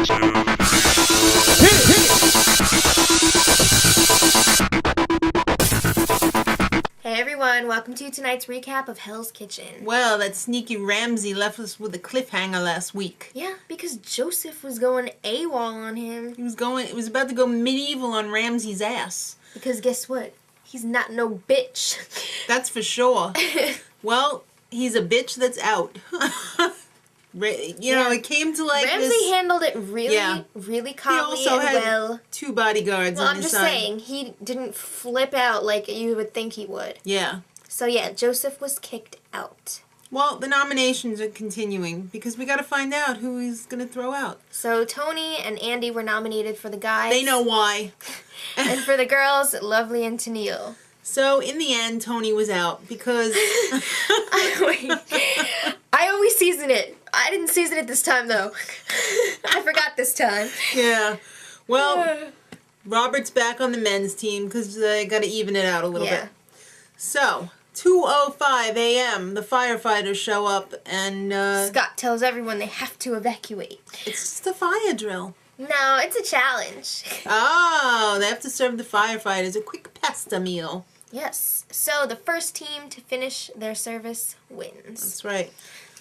Hey everyone, welcome to tonight's recap of Hell's Kitchen. Well, that sneaky Ramsey left us with a cliffhanger last week. Yeah, because Joseph was going AWOL on him. It was about to go medieval on Ramsey's ass. Because guess what? He's not no bitch. That's for sure. Well, he's a bitch that's out. It came to like Ramsey this... handled it really calmly he also and had well. 2 bodyguards Well, on I'm his just side. saying, he didn't flip out like you would think he would. Yeah. So yeah, Joseph was kicked out. Well, the nominations are continuing because we got to find out who he's going to throw out. So Tony and Andy were nominated for the guys. They know why. And for the girls, Lovely and Tennille. So, in the end, Tony was out because... I always season it. I didn't season it this time, though. I forgot this time. Yeah. Well, Robert's back on the men's team because they got to even it out a little bit. So, 2:05 a.m., the firefighters show up and... Scott tells everyone they have to evacuate. It's just a fire drill. No, it's a challenge. Oh, they have to serve the firefighters a quick pasta meal. Yes. So the first team to finish their service wins. That's right.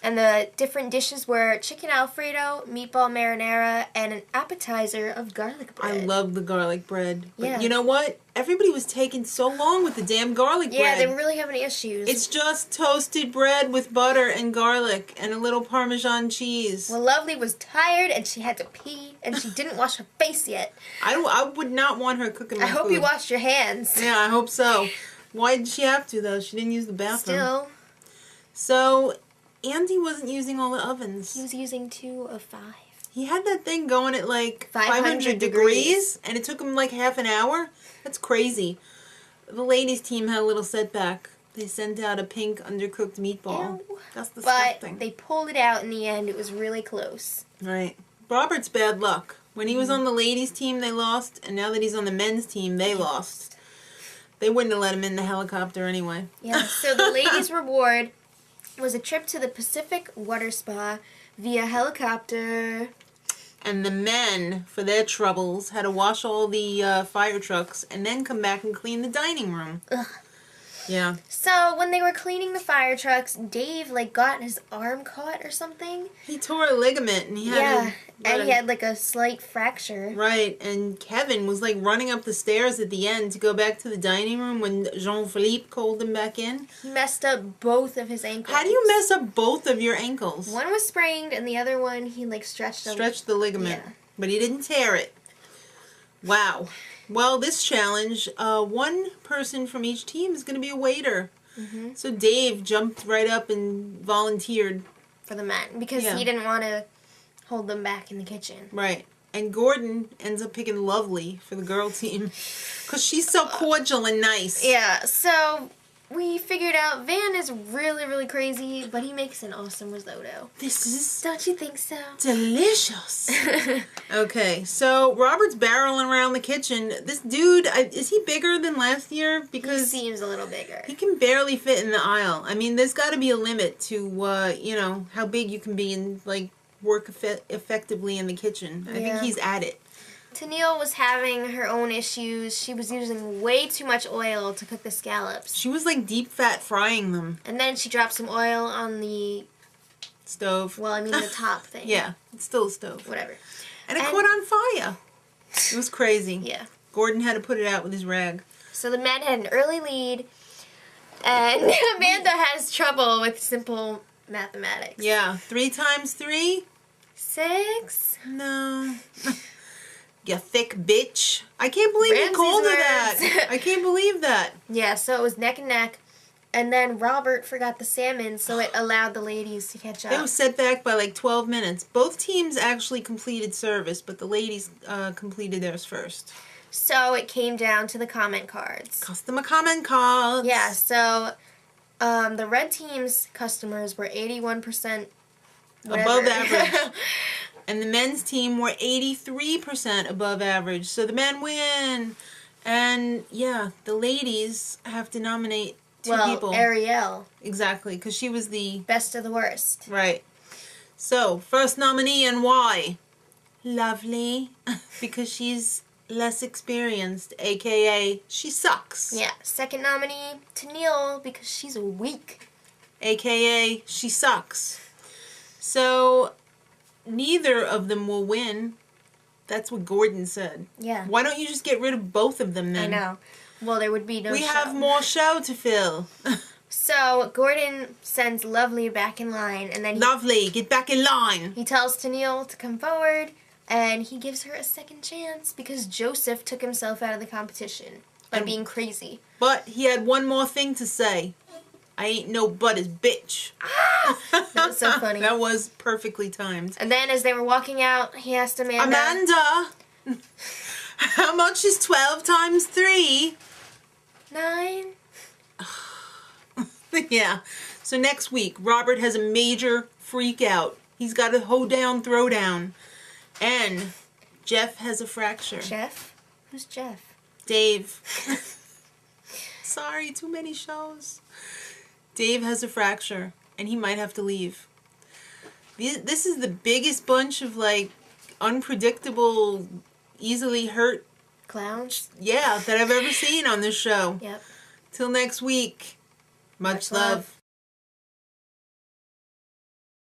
And the different dishes were chicken Alfredo, meatball marinara, and an appetizer of garlic bread. I love the garlic bread. But you know what? Everybody was taking so long with the damn garlic bread. Yeah, they were really having issues. It's just toasted bread with butter and garlic and a little Parmesan cheese. Well, Lovely was tired and she had to pee and she didn't wash her face yet. I would not want her cooking my food. I hope you washed your hands. Yeah, I hope so. Why did she have to, though? She didn't use the bathroom. Still. So, Andy wasn't using all the ovens. He was using 2 of 5. He had that thing going at like 500 degrees, and it took him like half an hour. That's crazy. The ladies' team had a little setback. They sent out a pink undercooked meatball. Ew. That's the But they pulled it out in the end. It was really close. Right. Robert's bad luck. When he was on the ladies' team, they lost, and now that he's on the men's team, they lost. They wouldn't have let him in the helicopter anyway. Yeah, so the ladies' reward was a trip to the Pacific Water Spa via helicopter. And the men, for their troubles, had to wash all the fire trucks and then come back and clean the dining room. Ugh. Yeah. So when they were cleaning the fire trucks, Dave got his arm caught or something. He tore a ligament and he had and he had a slight fracture. Right, and Kevin was running up the stairs at the end to go back to the dining room when Jean-Philippe called him back in. He messed up both of his ankles. How do you mess up both of your ankles? One was sprained and the other one he stretched the ligament. Yeah. But he didn't tear it. Wow. Well, this challenge, one person from each team is going to be a waiter. Mm-hmm. So Dave jumped right up and volunteered. For the men, because he didn't want to hold them back in the kitchen. Right. And Gordon ends up picking Lovely for the girl team. Because she's so cordial and nice. Yeah, so we figured out Van is really, really crazy, but he makes an awesome risotto. This is... Don't you think so? Delicious. Okay, so Robert's barreling around the kitchen. This dude, is he bigger than last year? Because he seems a little bigger. He can barely fit in the aisle. I mean, there's got to be a limit to, how big you can be and, work effectively in the kitchen. I think he's at it. Tennille was having her own issues. She was using way too much oil to cook the scallops. She was deep fat frying them. And then she dropped some oil on the stove. Well, I mean the top thing. Yeah, it's still a stove. Whatever. And it caught on fire. It was crazy. Yeah. Gordon had to put it out with his rag. So the men had an early lead, and Amanda has trouble with simple mathematics. Yeah. 3 times 3? 6? No. You thick bitch. I can't believe you called her that. I can't believe that. Yeah, so it was neck and neck. And then Robert forgot the salmon, so it allowed the ladies to catch up. They were set back by 12 minutes. Both teams actually completed service, but the ladies completed theirs first. So it came down to the comment cards. Customer comment cards. Yeah, so the red team's customers were 81% above average. And the men's team were 83% above average. So the men win. And, yeah, the ladies have to nominate 2 people. Well, Ariel. Exactly, because she was the... best of the worst. Right. So, first nominee and why? Lovely, because she's less experienced, aka she sucks. Yeah. Second nominee, Tennille, because she's weak. AKA she sucks. So neither of them will win. That's what Gordon said. Yeah. Why don't you just get rid of both of them then? I know. Well, there would be no We show. have more show to fill. So Gordon sends Lovely back in line, and then Lovely, get back in line. he tells Tennille to come forward, and he gives her a second chance because Joseph took himself out of the competition by being crazy. But he had one more thing to say. I ain't no buddy's bitch. That was so funny. That was perfectly timed. And then as they were walking out, he asked Amanda. Amanda, how much is 12 times 3? 9? Yeah. So next week, Robert has a major freak out. He's got a hoedown, throwdown. And Jeff has a fracture. Jeff? Who's Jeff? Dave. Sorry, too many shows. Dave has a fracture, and he might have to leave. This is the biggest bunch of, like, unpredictable, easily hurt, Clowns? that I've ever seen on this show. Yep. Till next week. Much love.